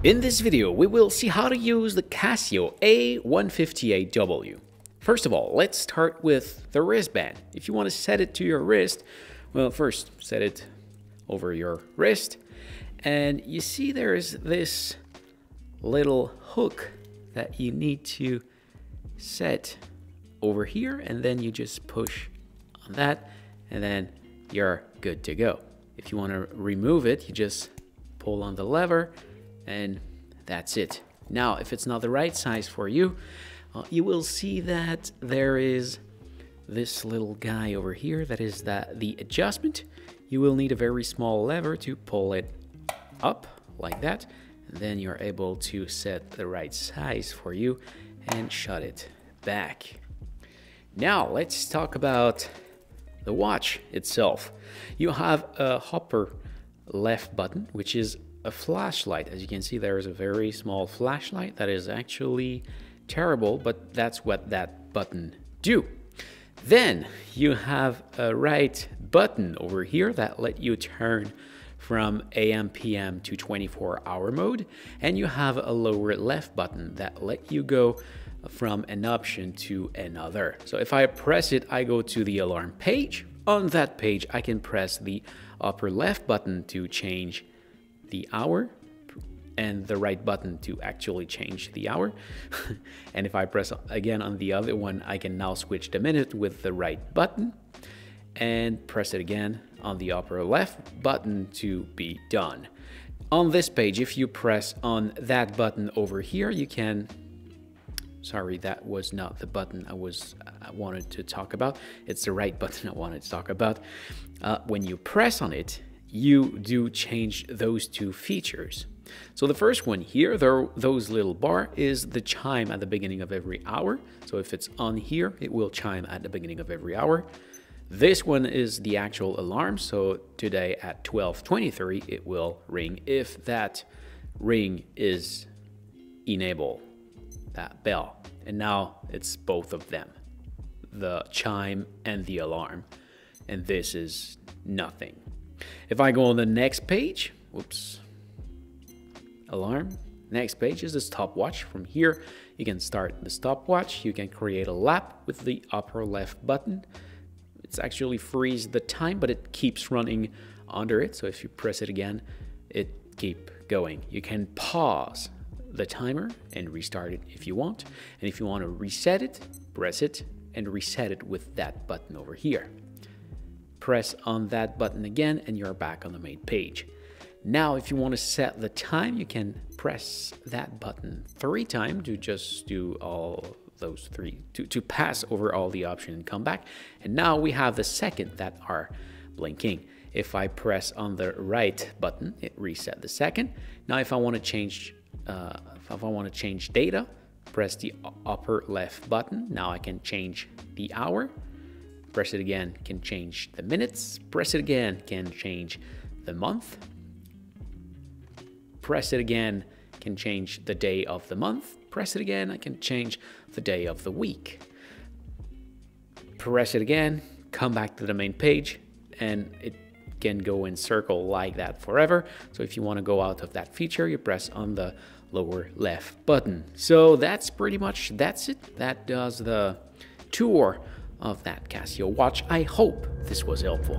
In this video, we will see how to use the Casio A158W. First of all, let's start with the wristband. If you want to set it to your wrist, well, first set it over your wrist. And you see there is this little hook that you need to set over here, and then you just push on that, and then you're good to go. If you want to remove it, you just pull on the lever, and that's it. Now, if it's not the right size for you, you will see that there is this little guy over here that is the adjustment. You will need a very small lever to pull it up like that, and then you're able to set the right size for you and shut it back. Now let's talk about the watch itself. You have a upper left button, which is a flashlight. As you can see, there is a very small flashlight that is actually terrible, but that's what that button do. Then you have a right button over here that let you turn from AM PM to 24-hour mode, and you have a lower left button that let you go from an option to another. So if I press it, I go to the alarm page. On that page, I can press the upper left button to change the hour, and the right button to actually change the hour. And if I press again on the other one, I can now switch the minute with the right button and press it again on the upper left button to be done. On this page, if you press on that button over here, you can, sorry, that was not the button I wanted to talk about. It's the right button I wanted to talk about. When you press on it, you do change those two features. So the first one here, those little bar, is the chime at the beginning of every hour. So if it's on here, it will chime at the beginning of every hour. This one is the actual alarm. So today at 12:23, it will ring if that ring is enabled, that bell. And now it's both of them, the chime and the alarm. And this is nothing. If I go on the next page, whoops, alarm. Next page is the stopwatch. From here, you can start the stopwatch. You can create a lap with the upper left button. It's actually freeze the time, but it keeps running under it. So if you press it again, it keep going. You can pause the timer and restart it if you want. And if you want to reset it, press it and reset it with that button over here. Press on that button again and you're back on the main page. Now, if you want to set the time, you can press that button 3 times to just do all those 3, to pass over all the options and come back. And now we have the second that are blinking. If I press on the right button, it reset the second. Now, if I want to change, data, press the upper left button. Now I can change the hour. Press it again, can change the minutes. Press it again, can change the month. Press it again, can change the day of the month. Press it again, I can change the day of the week. Press it again, come back to the main page, and it can go in circle like that forever. So if you want to go out of that feature, you press on the lower left button. So that's pretty much, that's it. That does the tour of that Casio watch. I hope this was helpful.